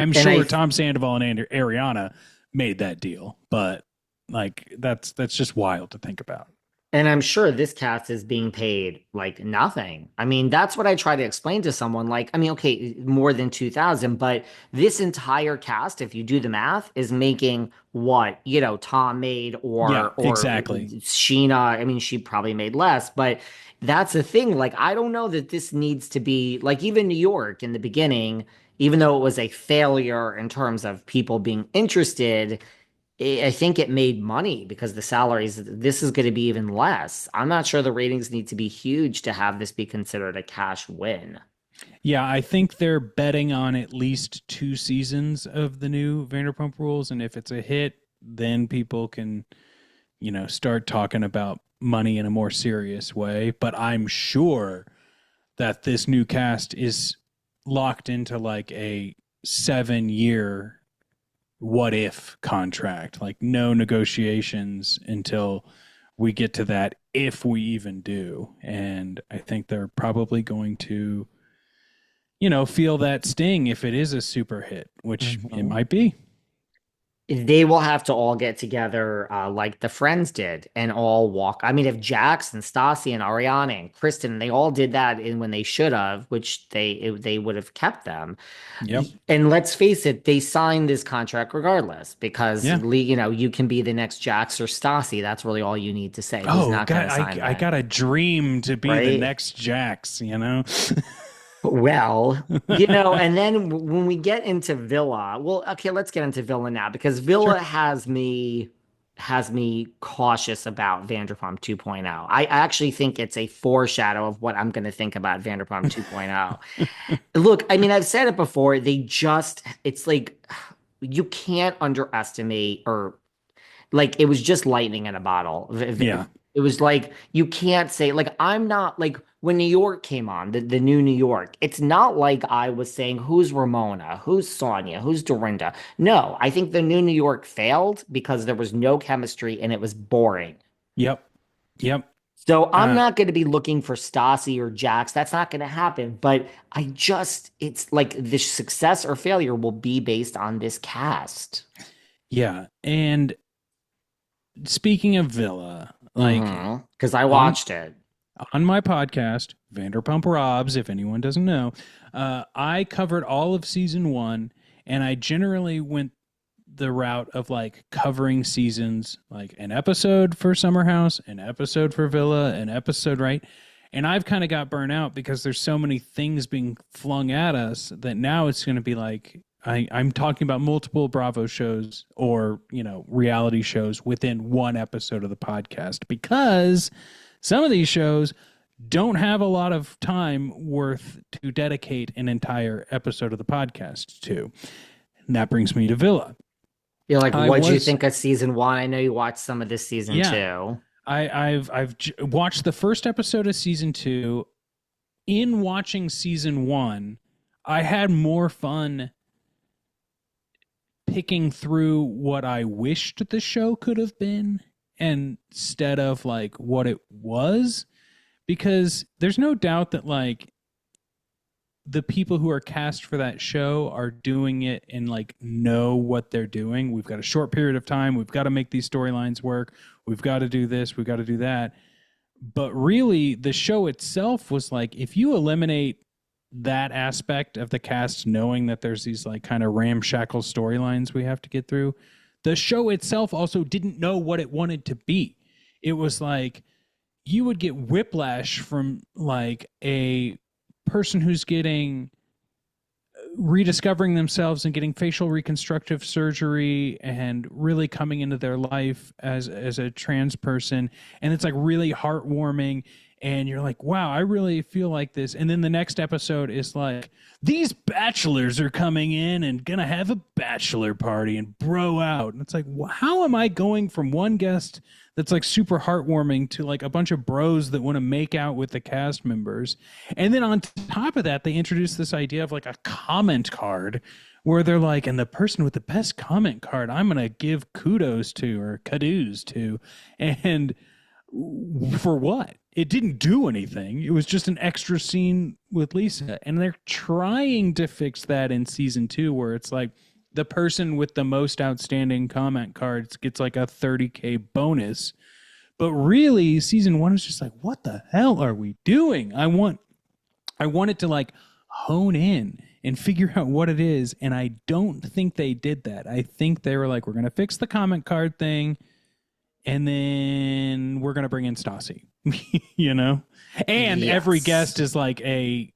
I'm And sure Tom Sandoval and Ariana made that deal, but like that's just wild to think about. I'm sure this cast is being paid like nothing. I mean, that's what I try to explain to someone. Like, I mean, okay, more than 2000, but this entire cast, if you do the math, is making what, Tom made Yeah, or exactly. Sheena. I mean, she probably made less, but that's the thing. Like, I don't know that this needs to be like even New York in the beginning, even though it was a failure in terms of people being interested. I think it made money because the salaries, this is going to be even less. I'm not sure the ratings need to be huge to have this be considered a cash win. Yeah, I think they're betting on at least 2 seasons of the new Vanderpump Rules, and if it's a hit, then people can, start talking about money in a more serious way. But I'm sure that this new cast is locked into like a 7 year what if contract, like no negotiations until we get to that, if we even do. And I think they're probably going to, feel that sting if it is a super hit, which it Mhm. might be. They will have to all get together like the Friends did and all walk. I mean, if Jax and Stassi and Ariana and Kristen, they all did that in when they should have, which they would have kept them. Yep. And let's face it, they signed this contract regardless because Yeah. you can be the next Jax or Stassi. That's really all you need to say. Who's Oh, not going God, to I, sign I that, got a dream to be the right? next Jax. Well, and then when we get into Villa, well, okay, let's get into Villa now because Villa Sure. has me cautious about Vanderpump 2.0. I actually think it's a foreshadow of what I'm going to think about Vanderpump 2.0. Look, I mean, I've said it before, it's like you can't underestimate or like it was just lightning in a bottle. Yeah. It was like you can't say like I'm not like when New York came on, the new New York, it's not like I was saying who's Ramona, who's Sonia, who's Dorinda. No, I think the new New York failed because there was no chemistry and it was boring. Yep. Yep. So I'm Uh, not going to be looking for Stassi or Jax. That's not going to happen. But it's like the success or failure will be based on this cast. yeah. And speaking of Villa, like Because I on watched it. on my podcast, Vanderpump Robs, if anyone doesn't know, I covered all of season 1, and I generally went the route of like covering seasons, like an episode for Summer House, an episode for Villa, an episode, right? And I've kind of got burnt out because there's so many things being flung at us that now it's going to be like I'm talking about multiple Bravo shows or, reality shows within one episode of the podcast because some of these shows don't have a lot of time worth to dedicate an entire episode of the podcast to. And that brings me to Villa. You're like, I what'd you was, think of season one? I know you watched some of this season yeah, too. I've watched the first episode of season 2. In watching season 1, I had more fun picking through what I wished the show could have been instead of like what it was, because there's no doubt that like the people who are cast for that show are doing it and like know what they're doing. We've got a short period of time. We've got to make these storylines work. We've got to do this. We've got to do that. But really, the show itself was like, if you eliminate that aspect of the cast knowing that there's these like kind of ramshackle storylines we have to get through, the show itself also didn't know what it wanted to be. It was like you would get whiplash from like a person who's getting rediscovering themselves and getting facial reconstructive surgery and really coming into their life as a trans person, and it's like really heartwarming, and you're like, wow, I really feel like this. And then the next episode is like, these bachelors are coming in and gonna have a bachelor party and bro out, and it's like, how am I going from one guest that's like super heartwarming to like a bunch of bros that want to make out with the cast members? And then on top of that, they introduce this idea of like a comment card where they're like, and the person with the best comment card, I'm going to give kudos to or kadoos to. And for what? it didn't do anything. It was just an extra scene with Lisa. And they're trying to fix that in season 2, where it's like the person with the most outstanding comment cards gets like a 30K bonus. But really, season 1 is just like, what the hell are we doing? I want it to like hone in and figure out what it is. And I don't think they did that. I think they were like, we're going to fix the comment card thing, and then we're going to bring in Stassi, you know? And Yes. every guest is like a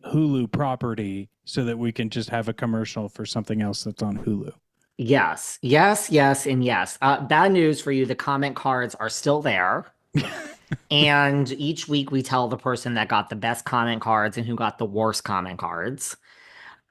Hulu property so that we can just have a commercial for something else that's on Hulu. Yes, yes, yes, and yes. Bad news for you. The comment cards are still there. And each week we tell the person that got the best comment cards and who got the worst comment cards.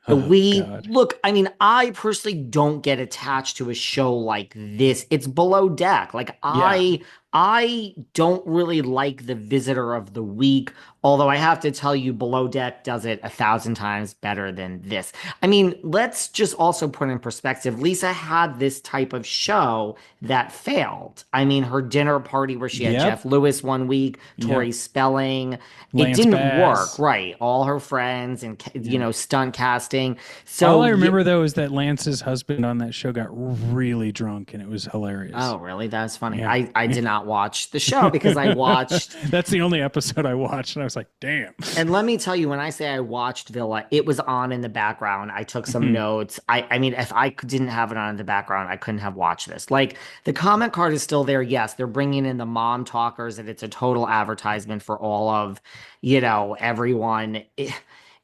Oh, God. Look, I mean, I personally don't get attached to a show like this. It's below deck. Like Yeah. I don't really like the visitor of the week, although I have to tell you, Below Deck does it 1,000 times better than this. I mean, let's just also put in perspective. Lisa had this type of show that failed. I mean, her dinner party where she had Yep. Jeff Lewis one week, Yep. Tori Spelling, it Lance didn't work, Bass. right? All her friends and Yeah. stunt casting. All So I yeah. remember though is that Lance's husband on that show got really drunk and it was hilarious. Oh, really? That's funny. Yeah. I did not watch the show because I watched. That's the only episode I watched, and I was like, damn. And let me tell you, when I say I watched Villa, it was on in the background. I took some Mhm. notes. I mean, if I didn't have it on in the background, I couldn't have watched this. Like the comment card is still there. Yes, they're bringing in the mom talkers, and it's a total advertisement for all of, everyone.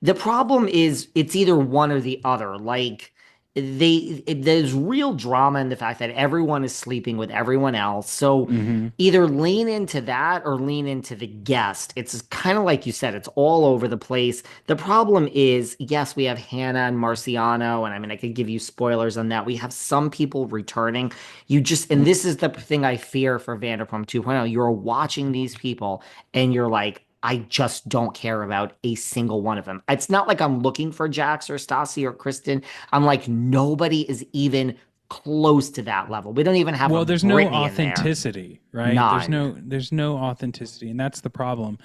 The problem is it's either one or the other. Like there's real drama in the fact that everyone is sleeping with everyone else. So Mhm. either lean into that or lean into the guest. It's kind of like you said, it's all over the place. The problem is, yes, we have Hannah and Marciano, and I mean, I could give you spoilers on that. We have some people returning. And this is the thing I fear for Vanderpump 2.0. You're watching these people and you're like, I just don't care about a single one of them. It's not like I'm looking for Jax or Stassi or Kristen. I'm like, nobody is even close to that level. We don't even have a Well, there's no Britney in there. authenticity, right? None. There's no authenticity, and that's the problem.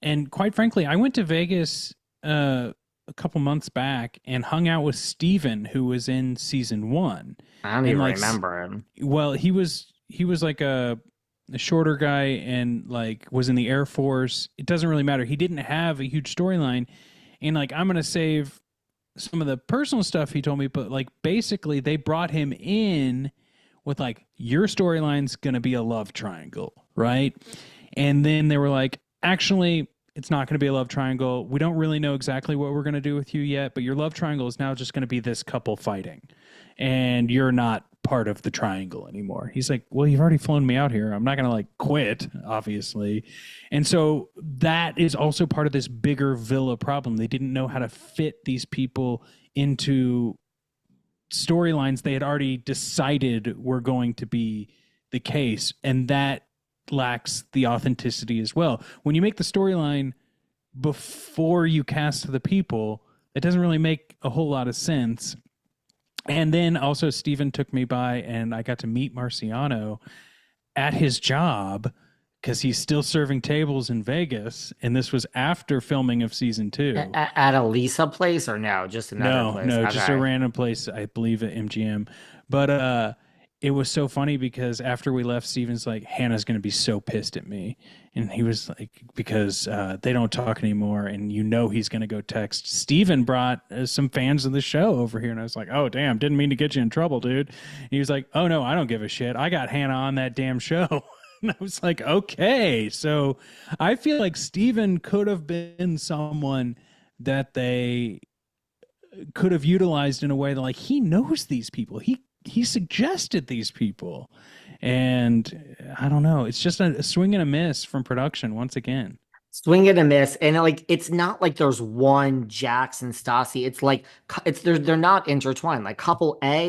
And quite frankly, I went to Vegas a couple months back and hung out with Steven, who was in season 1. I don't And even like, remember him. well, he was like a shorter guy and like was in the Air Force. It doesn't really matter. He didn't have a huge storyline, and like I'm gonna save some of the personal stuff he told me, but like basically they brought him in with like, your storyline's gonna be a love triangle, right? And then they were like, actually, it's not going to be a love triangle. We don't really know exactly what we're going to do with you yet, but your love triangle is now just going to be this couple fighting, and you're not part of the triangle anymore. He's like, well, you've already flown me out here. I'm not going to like quit, obviously. And so that is also part of this bigger Villa problem. They didn't know how to fit these people into storylines they had already decided were going to be the case. And that lacks the authenticity as well. When you make the storyline before you cast the people, it doesn't really make a whole lot of sense. And then also Steven took me by and I got to meet Marciano at his job because he's still serving tables in Vegas. And this was after filming of season 2. At a Lisa place or no? Just another place? No, just a Okay. random place, I believe at MGM. But it was so funny because after we left, Steven's like, Hannah's going to be so pissed at me. And he was like, because they don't talk anymore. And he's going to go text. Steven brought some fans of the show over here. And I was like, oh, damn, didn't mean to get you in trouble, dude. And he was like, oh, no, I don't give a shit. I got Hannah on that damn show. And I was like, okay. So I feel like Steven could have been someone that they could have utilized in a way that like he knows these people. He suggested these people. And I don't know. It's just a swing and a miss from production once again. Swing and a miss, and like it's not like there's one Jax and Stassi. It's like they're not intertwined. Like couple A